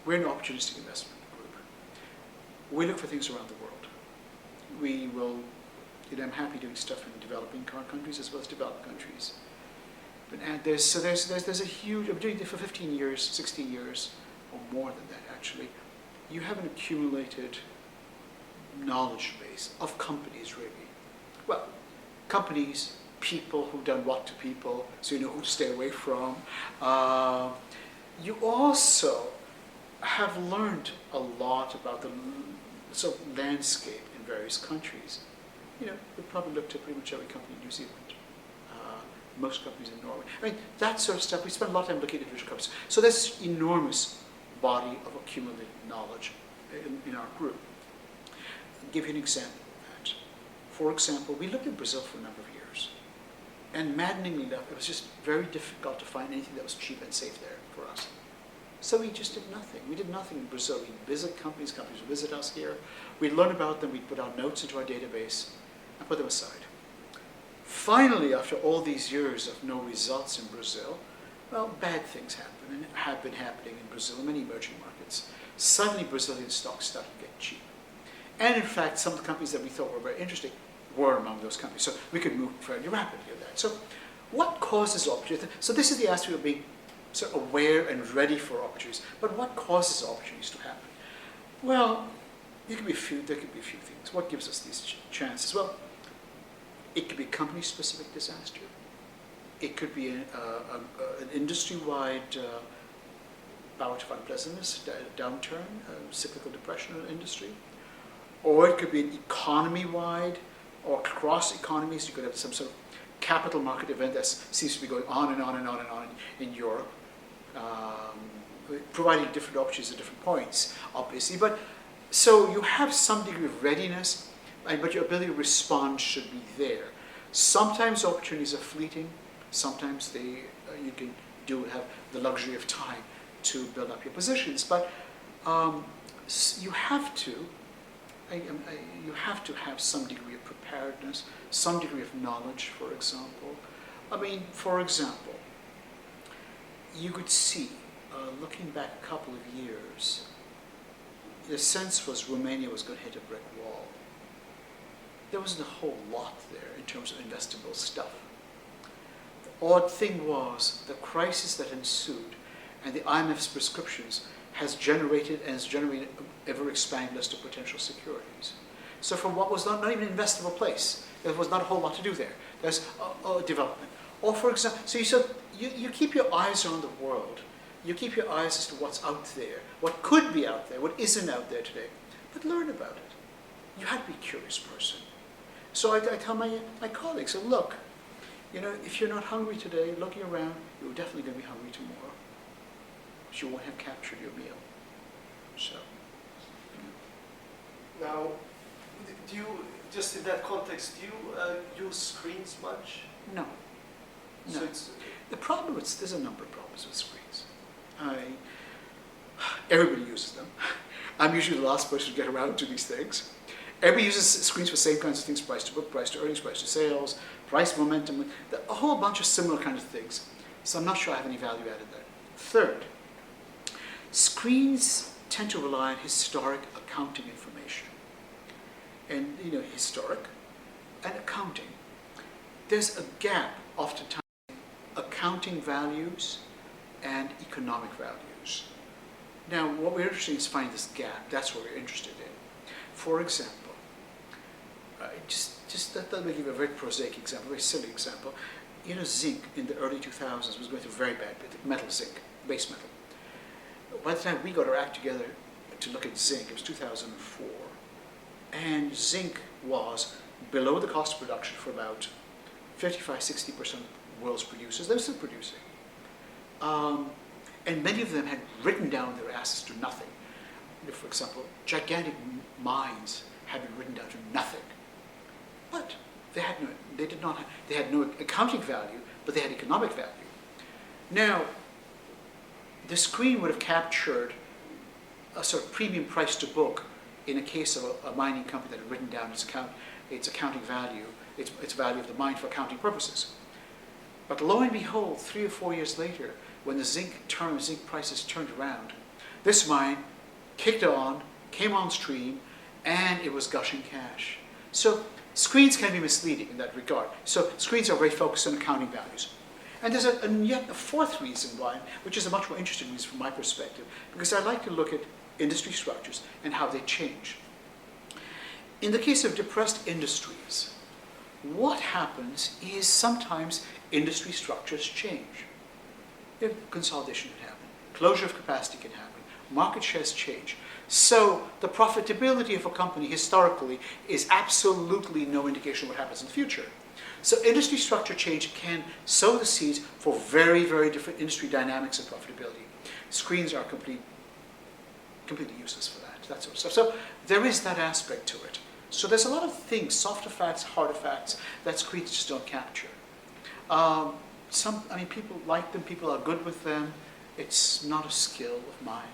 we're an opportunistic investment group. We look for things around the world. We will, I'm happy doing stuff in developing countries as well as developed countries. And there's a huge, I'm doing it for 15 years, 16 years, or more than that actually. You have an accumulated knowledge base of companies really. Well, companies, people who've done what to people, so you know who to stay away from. You also have learned a lot about the sort of landscape in various countries. We probably looked at pretty much every company in New Zealand, most companies in Norway. I mean, that sort of stuff, we spend a lot of time looking at individual companies. So there's enormous body of accumulated knowledge in our group. I'll give you an example of that. For example, we lived in Brazil for a number of years. And maddeningly enough, it was just very difficult to find anything that was cheap and safe there for us. So we just did nothing. We did nothing in Brazil. We'd visit companies would visit us here. We'd learn about them, we'd put our notes into our database, and put them aside. Finally, after all these years of no results in Brazil, well, bad things happen, and have been happening in Brazil and many emerging markets. Suddenly, Brazilian stocks started to get cheap. And in fact, some of the companies that we thought were very interesting were among those companies. So we could move fairly rapidly on that. So what causes opportunities? So this is the aspect of being sort of aware and ready for opportunities. But what causes opportunities to happen? Well, there could be a few things. What gives us these chances? Well, it could be company-specific disaster. It could be an industry-wide bout of unpleasantness, downturn, cyclical depression in an industry. Or it could be an economy-wide or across economies. You could have some sort of capital market event that seems to be going on and on and on and on in Europe, providing different opportunities at different points, obviously. But so you have some degree of readiness, but your ability to respond should be there. Sometimes opportunities are fleeting. Sometimes you can have the luxury of time to build up your positions. But you have to have some degree of preparedness, some degree of knowledge, for example. I mean, for example, you could see, looking back a couple of years, the sense was Romania was going to hit a brick wall. There wasn't a whole lot there in terms of investable stuff. The odd thing was the crisis that ensued and the IMF's prescriptions has generated and is generating ever-expanding list of potential securities. So from what was not even an investable place, there was not a whole lot to do there. There's development. Or for example, so you keep your eyes around the world. You keep your eyes as to what's out there, what could be out there, what isn't out there today, but learn about it. You have to be a curious person. So I tell my colleagues, look, if you're not hungry today, looking around, you're definitely going to be hungry tomorrow. But you won't have captured your meal. So. Now, do you, just in that context, do you use screens much? No. So the problem is, there's a number of problems with screens. Everybody uses them. I'm usually the last person to get around to these things. Everybody uses screens for the same kinds of things: price to book, price to earnings, price to sales, price momentum, a whole bunch of similar kind of things. So I'm not sure I have any value added there. Third, screens tend to rely on historic accounting information. And historic and accounting. There's a gap oftentimes in accounting values and economic values. Now, what we're interested in is finding this gap. That's what we're interested in. For example, let me give you a very prosaic example, a very silly example. Zinc in the early 2000s was going through very bad, metal zinc, base metal. By the time we got our act together to look at zinc, it was 2004. And zinc was below the cost of production for about 55–60% of the world's producers. They were still producing. And many of them had written down their assets to nothing. For example, gigantic mines had been written down to nothing. But they had no accounting value, but they had economic value. Now, the screen would have captured a sort of premium price to book in a case of a mining company that had written down its accounting value, its value of the mine for accounting purposes. But lo and behold, 3 or 4 years later, when the zinc prices turned around, This mine kicked on, came on stream, and it was gushing cash. So screens can be misleading in that regard. So screens are very focused on accounting values. And there's yet a fourth reason why, which is a much more interesting reason from my perspective, because I like to look at industry structures and how they change. In the case of depressed industries, what happens is sometimes industry structures change. Consolidation can happen, closure of capacity can happen, market shares change. So the profitability of a company historically is absolutely no indication of what happens in the future. So industry structure change can sow the seeds for very, very different industry dynamics and profitability. Screens are completely useless for that sort of stuff. So there is that aspect to it. So there's a lot of things, softer facts, harder facts, that screens just don't capture. People like them, people are good with them. It's not a skill of mine.